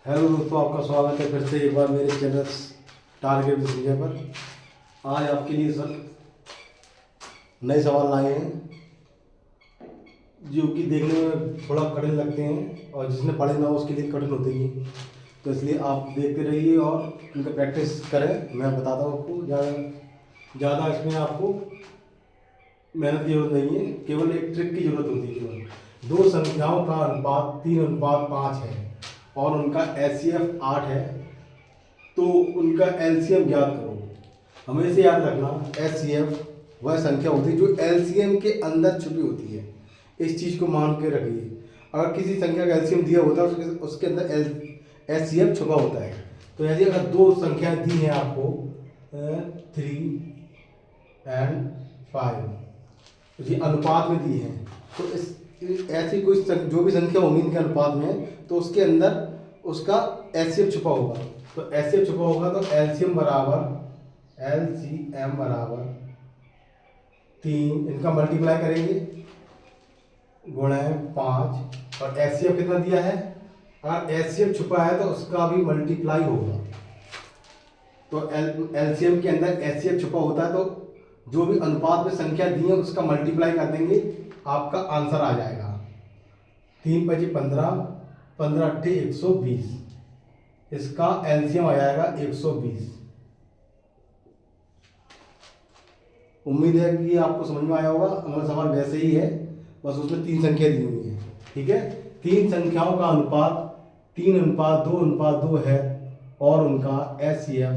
Hello दोस्तों, आपका स्वागत है फिर से एक बार मेरे चैनल टारगेट विषय पर। आज आपके लिए सर नए सवाल लाए हैं जो कि देखने में थोड़ा कठिन लगते हैं और जिसने पढ़े ना हो उसके लिए कठिन होते ही। तो इसलिए आप देखते रहिए और इनका प्रैक्टिस करें। मैं बताता हूँ आपको, ज़्यादा इसमें आपको मेहनत की जरूरत नहीं है, केवल एक ट्रिक की जरूरत होती है। केवल दो संख्याओं का अनुपात 3:5 है और उनका एचसीएफ 8 है, तो उनका एलसीएम ज्ञात करो। हमेशा याद रखना, एचसीएफ वह संख्या होती है जो एलसीएम के अंदर छुपी होती है। इस चीज़ को मान के रखिए। अगर किसी संख्या का एलसीएम दिया होता है उसके अंदर एचसीएफ छुपा होता है। तो ऐसे अगर दो संख्याएं दी हैं आपको 3 और 5, ये अनुपात में दी हैं, तो इस ऐसी कोई जो भी संख्या होगी इनके अनुपात में, तो उसके अंदर उसका एचसीएफ छुपा होगा। तो एचसीएफ छुपा होगा तो एलसीएम बराबर 3, इनका मल्टीप्लाई करेंगे गुणे 5, और एचसीएफ कितना दिया है, अगर एचसीएफ छुपा है तो उसका भी मल्टीप्लाई होगा। तो एलसीएम के अंदर एचसीएफ छुपा होता है, तो जो भी अनुपात में संख्या दी है उसका मल्टीप्लाई कर देंगे, आपका आंसर आ जाएगा 3 × 5 = 15, 15 × 8 = 120। इसका एलसीएम आ जाएगा 120। उम्मीद है कि आपको समझ में आया होगा। हमारा सवाल वैसे ही है, बस उसमें 3 संख्या दी हुई है। ठीक है, 3 संख्याओं का अनुपात 3:2:2 है और उनका एचसीएफ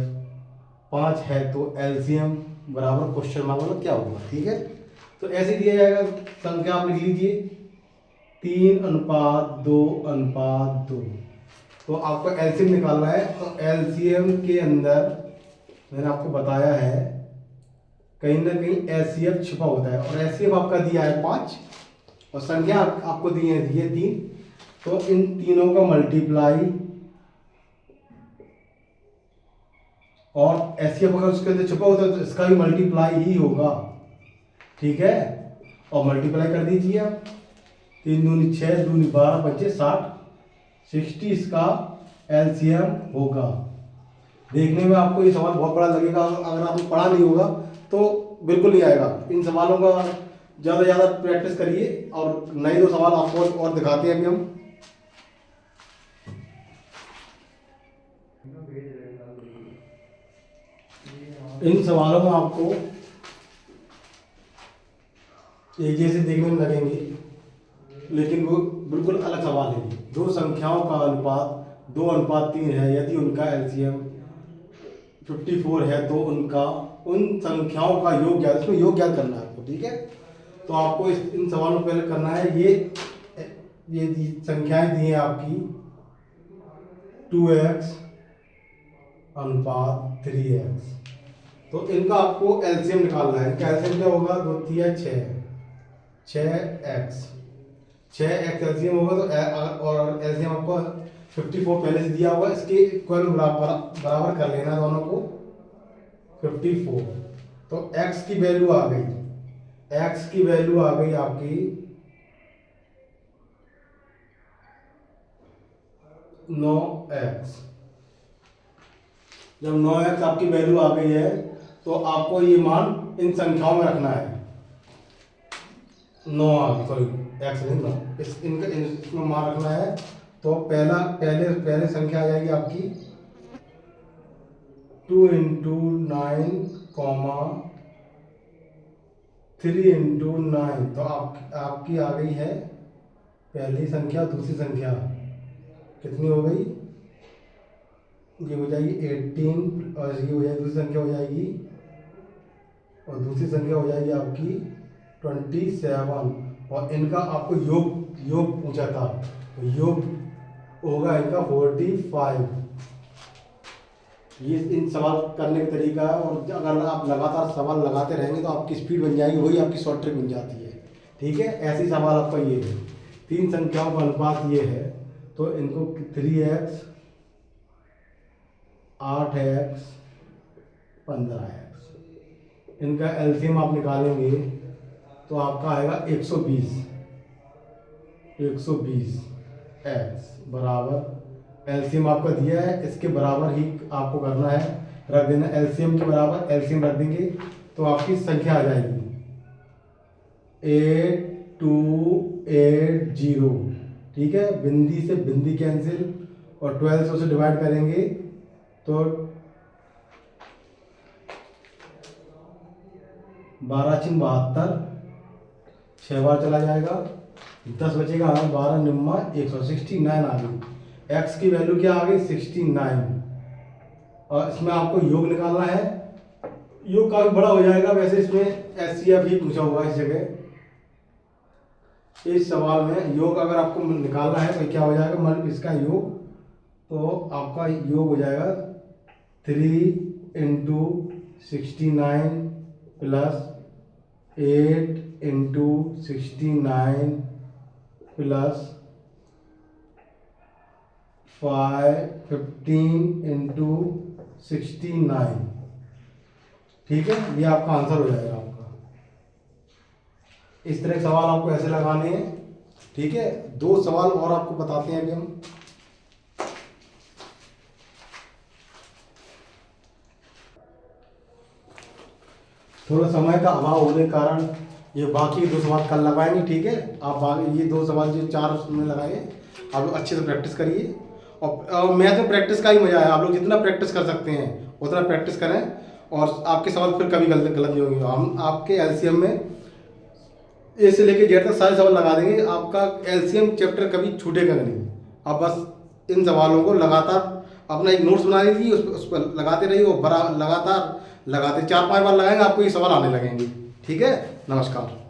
5 है, तो एलसीएम बराबर क्वेश्चन मार्क मतलब क्या होगा। ठीक है, तो ऐसे दिया जाएगा। संख्या आप लिख लीजिए 3:2:2। तो आपको एलसीएम निकालना है, तो एलसीएम के अंदर मैंने आपको बताया है कहीं ना कहीं एचसीएफ छुपा होता है, और एचसीएफ आपका दिया है 5 और संख्या आपको दी है ये 3। तो इन तीनों का मल्टीप्लाई और एचसीएफ अगर उसके अंदर छुपा होता है तो इसका भी मल्टीप्लाई ही होगा। ठीक है, और मल्टीप्लाई कर दीजिए आप। 3 दूनी 6, 2 12, 25 60, 60 इसका एलसीएम होगा। देखने में आपको ये सवाल बहुत बड़ा लगेगा, अगर आपने पढ़ा नहीं होगा तो बिल्कुल नहीं आएगा। इन सवालों का ज़्यादा से ज़्यादा प्रैक्टिस करिए, और नए 2 सवाल आपको और दिखाते हैं अभी हम। इन सवालों में आपको एक जैसे देखने में लगेंगे, लेकिन वो बिल्कुल अलग सवाल है। दो संख्याओं का अनुपात 2:3 है, यदि उनका एलसीएम 54 है तो उनका उन संख्याओं का योग ज्ञात, इसमें योग ज्ञात करना है आपको। ठीक है, तो आपको इन सवालों को पहले करना है। ये संख्याएं दी हैं आपकी 2x अनुपात 3x, तो इनका आपको एलसीएम निकालना है। इनका एलसीएम क्या होगा, 2 × 3 = 6x एलसीएम होगा। तो और एलसीएम आपको 54 पहले से दिया होगा, इसके इक्वल बराबर कर लेना दोनों को 54। तो x की वैल्यू आ गई, आपकी 9x। जब 9x आपकी वैल्यू आ गई है तो आपको ये मान इन संख्याओं में रखना है। 9 सॉरी x नहीं, 9 इसमें मान रखना है। तो पहले संख्या आ जाएगी आपकी 2 × 9, 3 × 9। तो आपकी आ गई है पहली संख्या। दूसरी संख्या कितनी हो गई, ये हो जाएगी 18, और ये हो जाएगी दूसरी संख्या हो जाएगी, और दूसरी संख्या हो जाएगी आपकी 27। और इनका आपको योग पूछा था, तो योग होगा इनका 45। ये इन सवाल करने का तरीका है, और अगर आप लगातार सवाल लगाते रहेंगे तो आपकी स्पीड बन जाएगी, वही आपकी शॉर्ट ट्रिक बन जाती है। ठीक है, ऐसी सवाल आपका ये है। 3 संख्याओं का अनुपात ये है, तो इनको 3x 8x 15x, इनका एलसीएम आप निकालेंगे तो आपका आएगा 120। 120x बराबर एलसीएम आपका दिया है, इसके बराबर ही आपको करना है, रख देना एलसीएम के बराबर, एलसीएम रख देंगे तो आपकी संख्या आ जाएगी 8280। ठीक है, बिंदी से बिंदी कैंसिल और 1200 से डिवाइड करेंगे तो 12×72, 6 बार चला जाएगा, 10 बचेगा, 12 निम्मा 169 आ गई। एक्स की वैल्यू क्या आ गई 69। और इसमें आपको योग निकालना है, योग काफी बड़ा हो जाएगा, वैसे इसमें एचसीएफ ही पूछा होगा इस जगह। इस सवाल में योग अगर आपको निकालना है तो क्या हो जाएगा, मतलब इसका योग, तो आपका योग हो जाएगा 3×69 प्लस 8×69 प्लस 15×69। ठीक है, ये आपका आंसर हो जाएगा आपका। इस तरह के सवाल आपको ऐसे लगाने हैं। ठीक है, 2 सवाल और आपको बताते हैं अभी हम। थोड़ा समय का अभाव होने के कारण ये बाकी 2 सवाल कल लगाएंगे। ठीक है, आप बाकी ये 2 सवाल जो 4 में लगाए आप लोग अच्छे से प्रैक्टिस करिए। और मैथ में प्रैक्टिस का ही मजा है, आप लोग जितना प्रैक्टिस कर सकते हैं उतना प्रैक्टिस करें और आपके सवाल फिर कभी गलत नहीं होंगे। हम आपके एलसीएम में ए से लेके जेड तक सारे सवाल लगा देंगे, आपका एलसीएम चैप्टर कभी छूटेगा नहीं। आप बस इन सवालों को लगातार अपना एक नोट्स बना लीजिए, उस पर लगाते रहिए और बड़ा लगातार लगाते 4-5 बार लगाएंगे, आपको ये सवाल आने लगेंगे। ठीक है, नमस्कार।